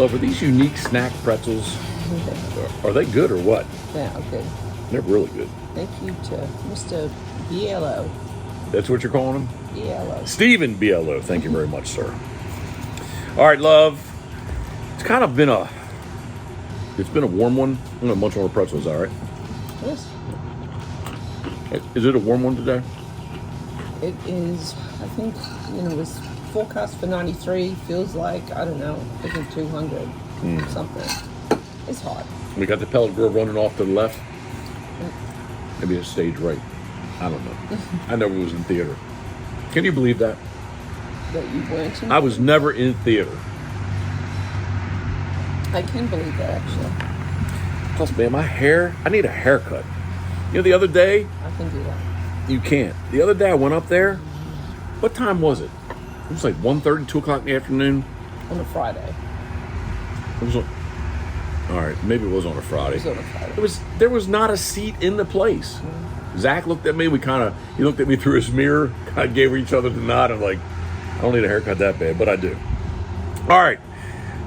Love, are these unique snack pretzels? Are they good or what? Yeah, okay. They're really good. Thank you to Mr. Biello. That's what you're calling them? Biello. Stephen Biello. Thank you very much, sir. All right, love. It's kind of been a warm one. I'm going to munch on the pretzels, all right? Yes. Is it a warm one today? It is, I think, it was forecast for 93. Feels like, I don't know, I think 200 something. It's hot. We got the pellet girl running off to the left. Maybe it's stage right. I don't know. I never was in theater. Can you believe that? That you weren't in? I was never in theater. I can believe that, actually. Plus, man, my hair, I need a haircut. You know, the other day, I can do that. you can't. The other day I went up there. What time was it? It was like 1:30, 2 o'clock in the afternoon. On a Friday. It was all right, maybe it was on a Friday. It was on a Friday. There was not a seat in the place. Zach looked at me. He looked at me through his mirror. Kind of gave each other the nod. I'm like, I don't need a haircut that bad, but I do. All right,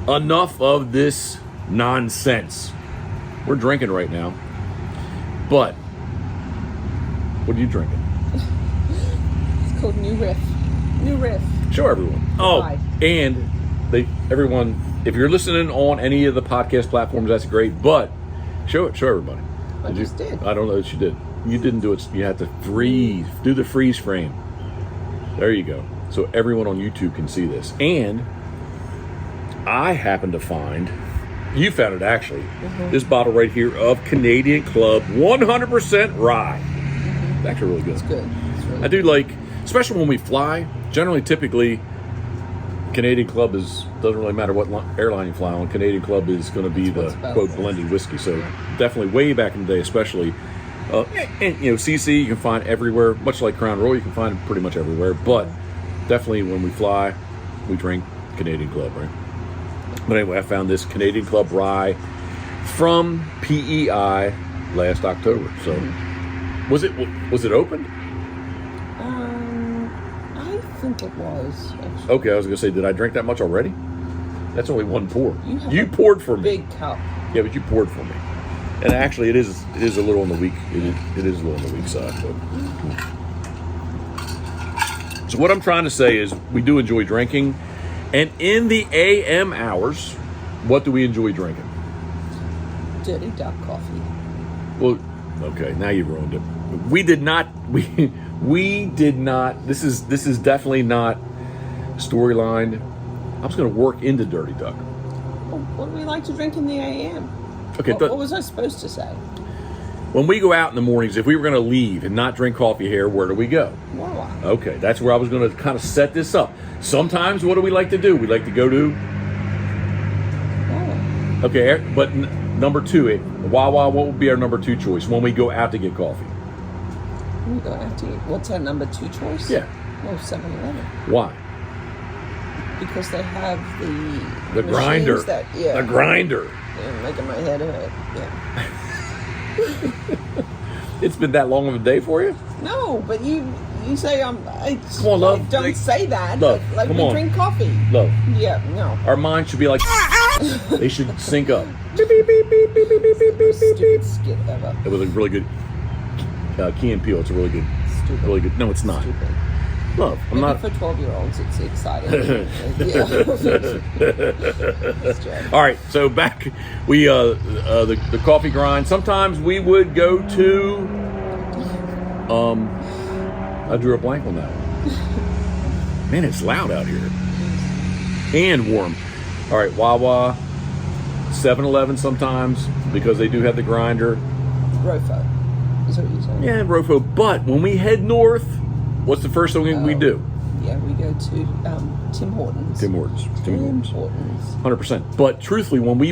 enough of this nonsense. We're drinking right now, but what are you drinking? It's called New Riff. New Riff. Show everyone. Hi. And everyone, if you're listening on any of the podcast platforms, that's great. But show everybody. I just did. I don't know that you did. You didn't do it. You had to do the freeze frame. There you go. So everyone on YouTube can see this. And I happened to find, you found it actually, this bottle right here of Canadian Club 100% rye. It's actually really good. It's good. It's really I do like, especially when we fly, generally, typically, Canadian Club doesn't really matter what airline you fly on. Canadian Club is going to be the quote blended whiskey. So definitely way back in the day, especially, and CC you can find everywhere. Much like Crown Royal, you can find it pretty much everywhere. But definitely when we fly, we drink Canadian Club, right? But anyway, I found this Canadian Club rye from PEI last October. So was it open? I think it was. Actually. Okay, I was going to say, did I drink that much already? That's only one pour. You poured for me. Big cup. Yeah, but you poured for me. And actually, it is a little on the weak. It is a little on the weak side. But. So what I'm trying to say is, we do enjoy drinking, and in the AM hours, what do we enjoy drinking? Dirty Duck coffee. Well, okay, now you ruined it. We did not. We did not. This is definitely not storyline. I was going to work into Dirty Duck. Well, what do we like to drink in the AM? Okay. What was I supposed to say? When we go out in the mornings, if we were going to leave and not drink coffee here, where do we go? Wawa. Okay, that's where I was going to kind of set this up. Sometimes, what do we like to do? We like to go to. Wawa. Okay, but number two, Wawa. What would be our number 2 choice when we go out to get coffee? We go out to eat. What's our number 2 choice? Yeah. Well, 7-Eleven. Why? Because they have The grinder. The grinder. Yeah, making my head hurt. Yeah. It's been that long of a day for you? No, but you say Come on, love. Don't say that. Love, like come we on. drink coffee. Love. Yeah, no. Our minds should be like, they should sync up. Stupid skit ever. It was a really good Key and Peele. It's a really good, Stupid. really good. No, it's not. Stupid. Love, I'm Maybe not. for 12-year-olds, it's exciting. Yeah. All right, so back, we the coffee grind. Sometimes we would go to. I drew a blank on that one. Man, it's loud out here and warm. All right, Wawa, 7-Eleven sometimes because they do have the grinder. Rofo. Is what you're saying? Yeah, Rofo. But when we head north, what's the first thing we do? Yeah, we go to Tim Hortons. Tim Hortons. 100%. But truthfully, when we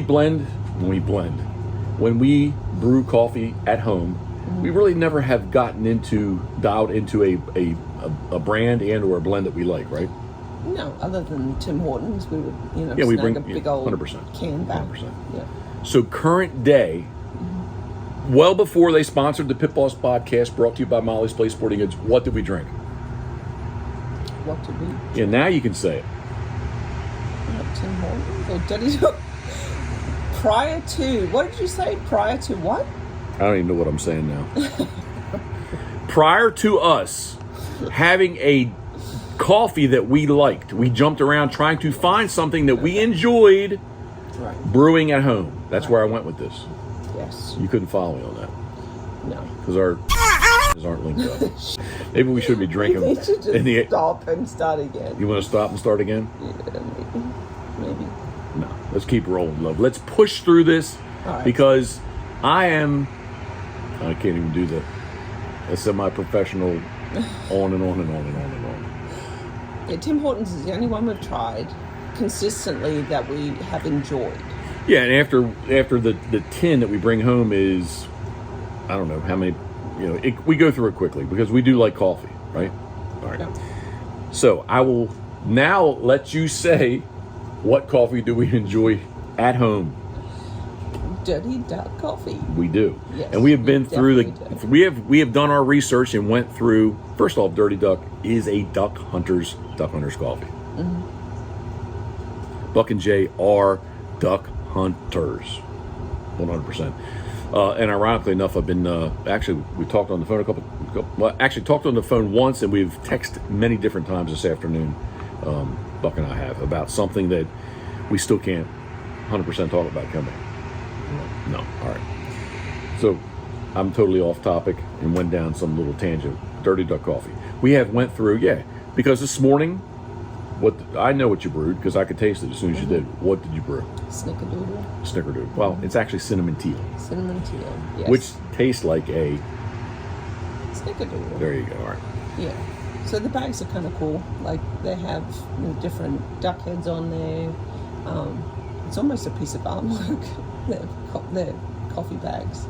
brew coffee at home, we really never have dialed into a brand and or a blend that we like, right? No, other than Tim Hortons, we would we snag bring a big old 100%. can back. 100%. Yeah. So current day, well before they sponsored the Pitboss podcast, brought to you by Molly's Place Sporting Goods, what did we drink? What did we? Yeah, now you can say it. Tim Hortons or Dirty Duck? prior to, what did you say? Prior to what? I don't even know what I'm saying now. Prior to us having a coffee that we liked, we jumped around trying to find something that we enjoyed brewing at home. That's where I went with this. Yes. You couldn't follow me on that. No. Because our aren't linked up. Maybe we should be drinking. They should just stop and start again. You want to stop and start again? Yeah, maybe. No. Let's keep rolling, love. Let's push through this because I can't even do a semi-professional on and on and on and on and on. Yeah, Tim Hortons is the only one we've tried consistently that we have enjoyed. Yeah, and after the tin that we bring home is, I don't know how many, we go through it quickly because we do like coffee, right? All right. Yeah. So I will now let you say, what coffee do we enjoy at home? Dirty Duck coffee. We do. Yes, and we have been through we have done our research and went through. First off, Dirty Duck is a duck hunter's coffee. Mm-hmm. Buck and Jay are duck hunters, 100%. And ironically enough, I've been we talked on the phone talked on the phone once, and we've texted many different times this afternoon. Buck and I have about something that we still can't 100% talk about, can we? No. All right. So I'm totally off topic and went down some little tangent. Dirty Duck coffee. We have went through, because this morning, I know what you brewed because I could taste it as soon as you did. What did you brew? Snickerdoodle. Well, it's actually cinnamon teal. Cinnamon teal, yes. Which tastes like a Snickerdoodle. There you go. All right. Yeah. So the bags are kind of cool. Like they have different duck heads on there. It's almost a piece of artwork. They're coffee bags.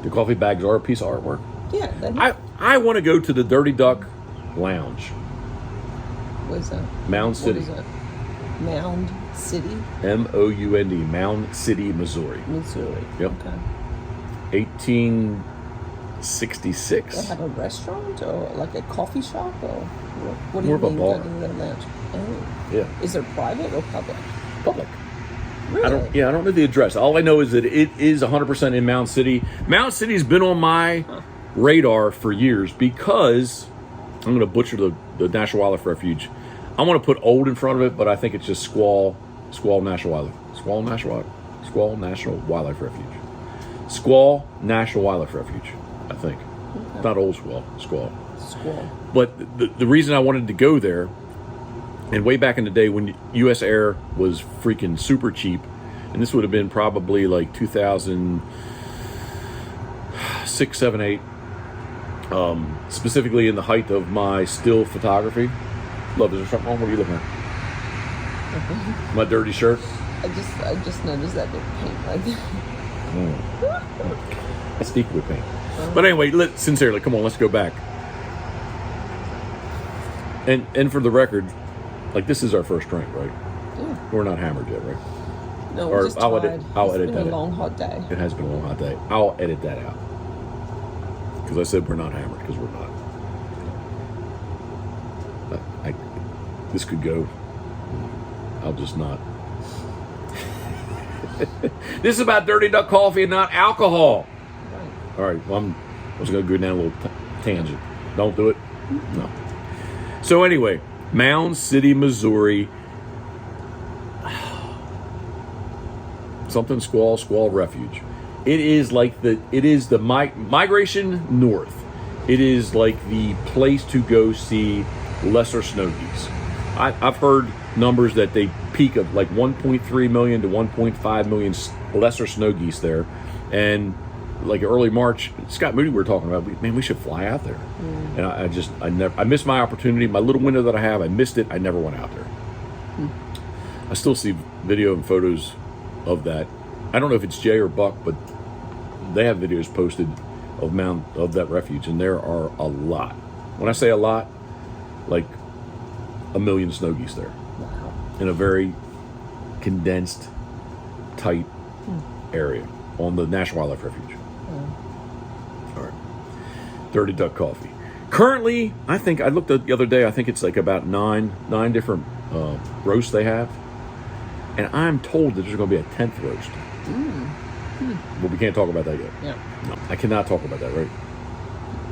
The coffee bags are a piece of artwork. Yeah. I want to go to the Dirty Duck Lounge. Where's that? Mound City. What is it? Mound City? M-O-U-N-D. Mound City, Missouri. Missouri. Yep. Okay. 1866. They have a restaurant or like a coffee shop or what do More you of a mean? bar. Lounge? Oh. Yeah. Is it private or public? Public. Really? I don't know the address. All I know is that it is 100% in Mound City. Mound City's been on my radar for years because I'm going to butcher the National Wildlife Refuge. I want to put old in front of it, but I think it's just Squall National Wildlife Refuge. Squall National Wildlife Refuge, I think. Okay. Not Old Squall. But the reason I wanted to go there, and way back in the day when U.S. Air was freaking super cheap, and this would have been probably like 2006, 7, 8, specifically in the height of my still photography. Love, is there something wrong? What are you looking at? My dirty shirt? I just noticed that bit of paint right there. I speak with paint. But anyway, sincerely, come on, let's go back. And for the record, like this is our first drink, right? Yeah. We're not hammered yet, right? No, we're just tired. I'll edit that. It's been a long, hot day. It has been a long, hot day. I'll edit that out. Because I said we're not hammered, because we're not. This could go. I'll just not. This is about Dirty Duck coffee and not alcohol. Right. All right, well, I was going to go down a little tangent. Don't do it? No. So anyway, Mound City, Missouri. Something Squall Refuge. It is the migration north. It is like the place to go see lesser snow geese. I've heard numbers that they peak of like 1.3 million to 1.5 million lesser snow geese there. And like early March, Scott Moody we were talking about, we should fly out there. And I missed my opportunity. My little window that I have, I missed it. I never went out there. I still see video and photos of that. I don't know if it's Jay or Buck, but they have videos posted of that refuge, and there are a lot. When I say a lot, like 1 million snow geese there. Wow. In a very condensed, tight area on the National Wildlife Refuge. All right. Dirty Duck coffee. Currently, I think I looked at the other day. I think it's like about nine different roasts they have, and I'm told that there's going to be a 10th roast. But we can't talk about that yet. Yeah. No, I cannot talk about that, right?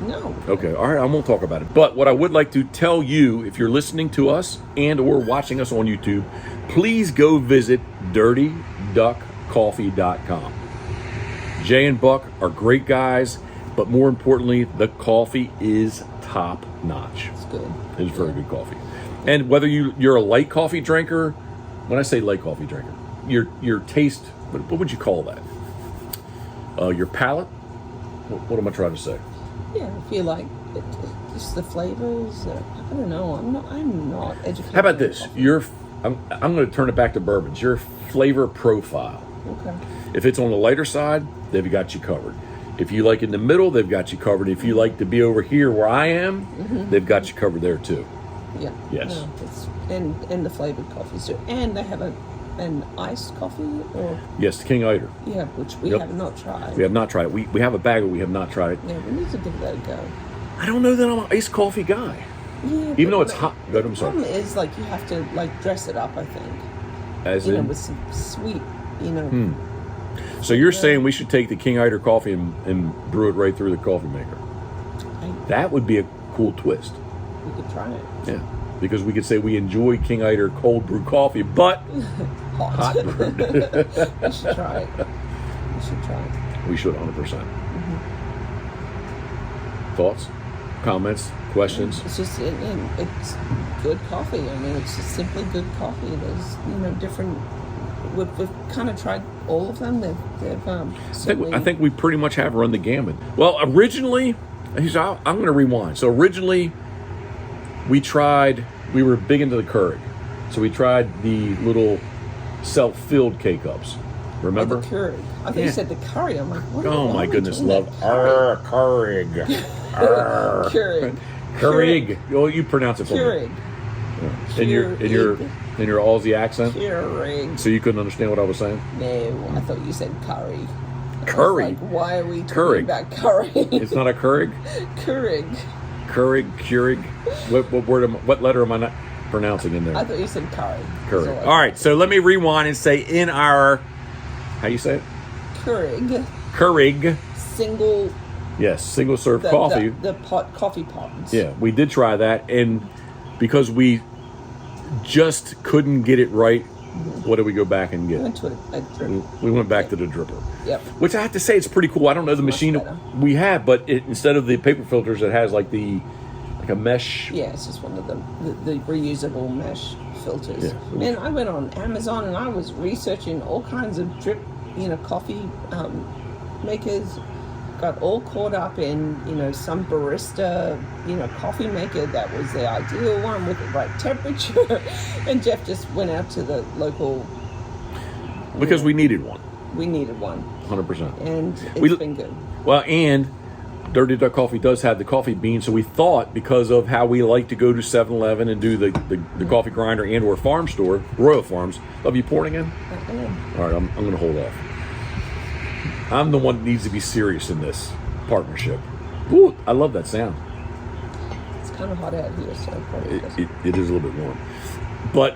No. Okay, all right, I won't talk about it. But what I would like to tell you, if you're listening to us and or watching us on YouTube, please go visit dirtyduckcoffee.com. Jay and Buck are great guys, but more importantly, the coffee is top notch. It's good. It's very good coffee. And whether you're a light coffee drinker, when I say light coffee drinker, your taste, what would you call that? Your palate? What am I trying to say? Yeah, I feel like just the flavors. I don't know. I'm not educated. How about this? I'm going to turn it back to bourbons. Your flavor profile. Okay. If it's on the lighter side, they've got you covered. If you like in the middle, they've got you covered. If you like to be over here where I am, they've got you covered there too. Yeah. Yes. No, and the flavored coffees too. And they have an iced coffee or Yes, the King Eider. yeah, which we have not tried. We have not tried it. We have a bag, but we have not tried it. Yeah, we need to give that a go. I don't know that I'm an iced coffee guy. Yeah, Even though it's hot. Good, I'm The sorry. problem is like you have to like dress it up. I think As you know in, with some sweet, you know. so you're saying we should take the King Eider coffee and brew it right through the coffee maker? That would be a cool twist. We could try it. Yeah, because we could say we enjoy King Eider cold brew coffee, but hot brewed. We should try it. We should try it. We should 100%. Thoughts, comments, questions? It's just it's good coffee. I mean, it's just simply good coffee. There's different. We've kind of tried all of them. I think we pretty much have run the gamut. Well, originally, I'm going to rewind. So originally, we were big into the Keurig. So we tried the little self-filled K-Cups. Remember? the Keurig. I thought you said the curry. I'm like, what? Oh why my am I goodness, doing love. that? Keurig. Keurig. Keurig. Oh, you pronounce it for me. Keurig. In your Aussie accent? Keurig. So you couldn't understand what I was saying? No, I thought you said curry. Curry? I was like, why are we talking Keurig. about curry? It's not a Keurig? Keurig. Keurig. What letter am I not pronouncing in there? I thought you said curry. Keurig. All right, so let me rewind and say in our, how you say it? Keurig. Keurig. Single. Yes, single serve coffee. The coffee pods. Yeah, we did try that, and because we just couldn't get it right, what did we go back and We get? went to a drip. We went back to the dripper. Yep. Which I have to say, it's pretty cool. I don't know the machine better. we have, but instead of the paper filters, it has like a mesh. Yeah, it's just one of the reusable mesh filters. Yeah. And I went on Amazon and I was researching all kinds of drip, coffee makers. Got all caught up in, some barista, coffee maker that was the ideal one with the right temperature. And Jeff just went out to the local. Because we needed one. We needed one. 100%. And it's been good. Well, and Dirty Duck Coffee does have the coffee bean, so we thought because of how we like to go to 7-Eleven and do the coffee grinder and or farm store, Royal Farms. Love you pouring in? All right, I'm going to hold off. I'm the one that needs to be serious in this partnership. Ooh, I love that sound. It's kind of hot out here, so probably doesn't. It is a little bit warm. But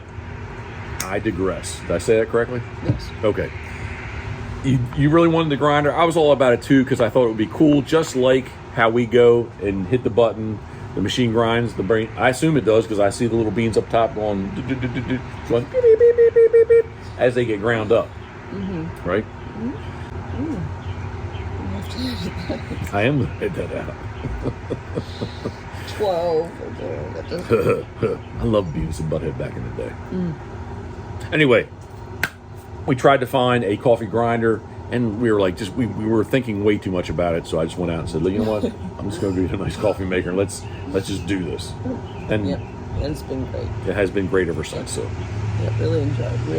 I digress. Did I say that correctly? Yes. Okay. You really wanted the grinder. I was all about it too because I thought it would be cool, just like how we go and hit the button, the machine grinds the brain. I assume it does because I see the little beans up top going, going beep, beep, beep, beep, beep, beep, beep, as they get ground up. Right? I am going to hit that out. 12. I love Beavis and Butthead back in the day. Anyway, we tried to find a coffee grinder, and we were like, we were thinking way too much about it. So I just went out and said, you know what? I'm just going to get a nice coffee maker. And let's just do this. And Yeah, and it's been great. it has been great ever since. So Yeah, really enjoy it. We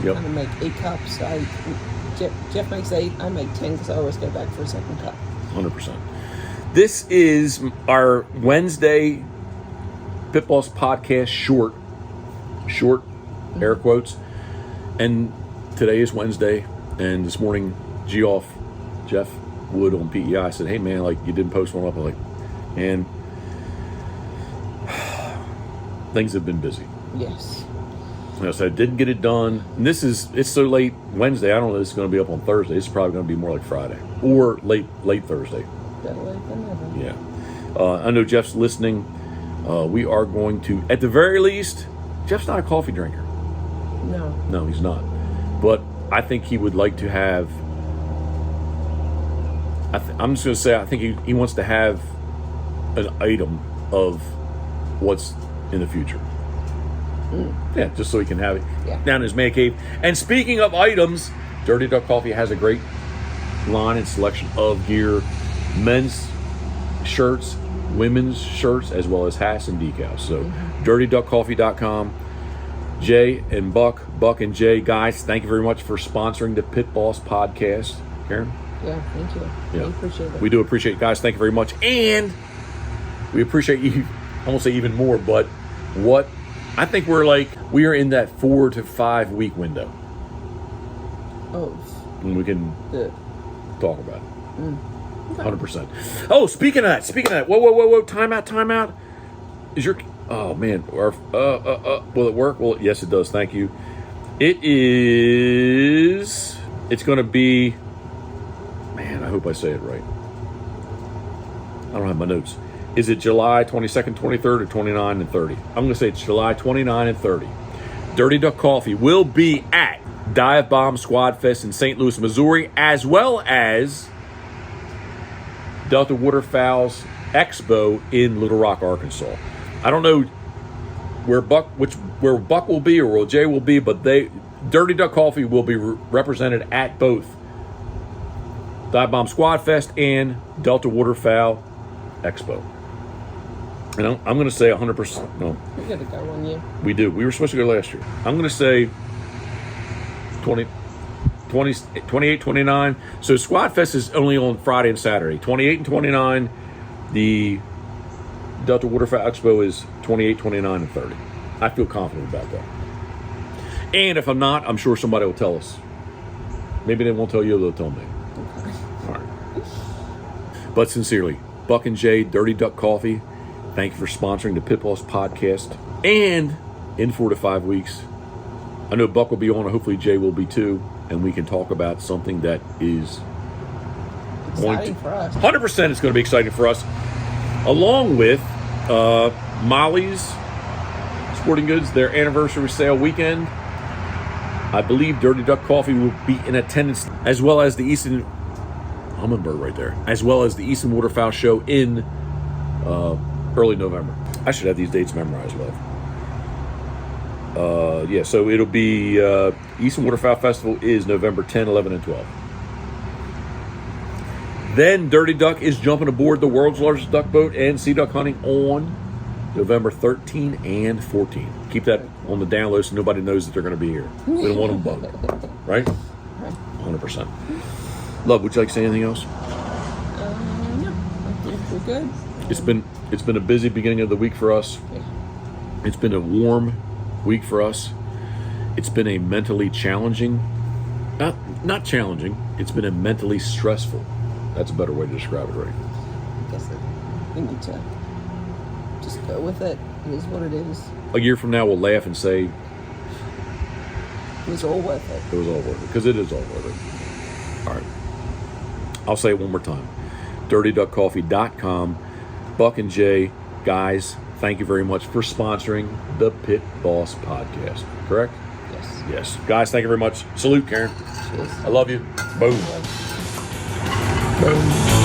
Yep. kind of make 8 cups. Jeff makes 8. I make 10 because I always go back for a second cup. 100%. This is our Wednesday Pitboss podcast short, air quotes. And today is Wednesday. And this morning, Jeff Wood on PEI said, hey man, like you didn't post one up. I'm like, and things have been busy. Yes. So I didn't get it done. And it's so late Wednesday. I don't know if it's going to be up on Thursday. It's probably going to be more like Friday or late Thursday. Better late than never. Yeah. I know Jeff's listening. We are going to, at the very least, Jeff's not a coffee drinker. No, he's not. But I think he would like to have, I'm just going to say, I think he wants to have an item of what's in the future. Yeah, just so he can have it down in his man cave. And speaking of items, Dirty Duck Coffee has a great line and selection of gear, men's shirts, women's shirts, as well as hats and decals. So dirtyduckcoffee.com. Jay and Buck and Jay, guys, thank you very much for sponsoring the Pitboss podcast. Karen? Yeah, thank you. Yeah. We appreciate it. We do appreciate it, guys. Thank you very much. And we appreciate you, I won't say even more, but I think we are in that 4 to 5 week window. Oh. And we can talk about it. Okay. 100%. Oh, speaking of that. Whoa. Time out. Is your, oh man, will it work? Well, yes, it does. Thank you. It's going to be, man, I hope I say it right. I don't have my notes. Is it July 22nd, 23rd, or 29 and 30? I'm going to say it's July 29 and 30. Dirty Duck Coffee will be at Dive Bomb Squad Fest in St. Louis, Missouri, as well as Delta Waterfowl's Expo in Little Rock, Arkansas. I don't know where Buck will be or where Jay will be, but Dirty Duck Coffee will be represented at both Dive Bomb Squad Fest and Delta Waterfowl Expo. And I'm going to say 100%. No, We got to go one year. we do. We were supposed to go last year. I'm going to say 28, 29. So Squad Fest is only on Friday and Saturday. 28 and 29. The Delta Waterfowl Expo is 28, 29, and 30. I feel confident about that. And if I'm not, I'm sure somebody will tell us. Maybe they won't tell you, they'll tell me. Okay. All right. But sincerely, Buck and Jay, Dirty Duck Coffee, thank you for sponsoring the Pitboss podcast. And in 4 to 5 weeks, I know Buck will be on, and hopefully Jay will be too, and we can talk about something that is Exciting for us. 100% it's going to be exciting for us, along with Molly's Sporting Goods, their anniversary sale weekend. I believe Dirty Duck Coffee will be in attendance, as well as the Easton Hummingbird right there, as well as the Easton Waterfowl show in early November. I should have these dates memorized well. So it'll be Easton Waterfowl Festival is November 10, 11, and 12. Then Dirty Duck is jumping aboard the world's largest duck boat and sea duck hunting on November 13 and 14. Keep that on the down low so nobody knows that they're going to be here. We don't want them bugged, right? 100%. Love, would you like to say anything else? No, I think we're good. It's been a busy beginning of the week for us. Yeah. It's been a warm week for us. It's been a mentally challenging, not challenging. It's been a mentally stressful. That's a better way to describe it, right? I guess we need to just go with it. It is what it is. A year from now, we'll laugh and say It was all worth it. it was all worth it, because it is all worth it. All right. I'll say it one more time. DirtyDuckCoffee.com. Buck and Jay, guys, thank you very much for sponsoring the Pit Boss podcast. Correct? Yes. Yes. Guys, thank you very much. Salute, Karen. Cheers. I love you. Boom. Boom.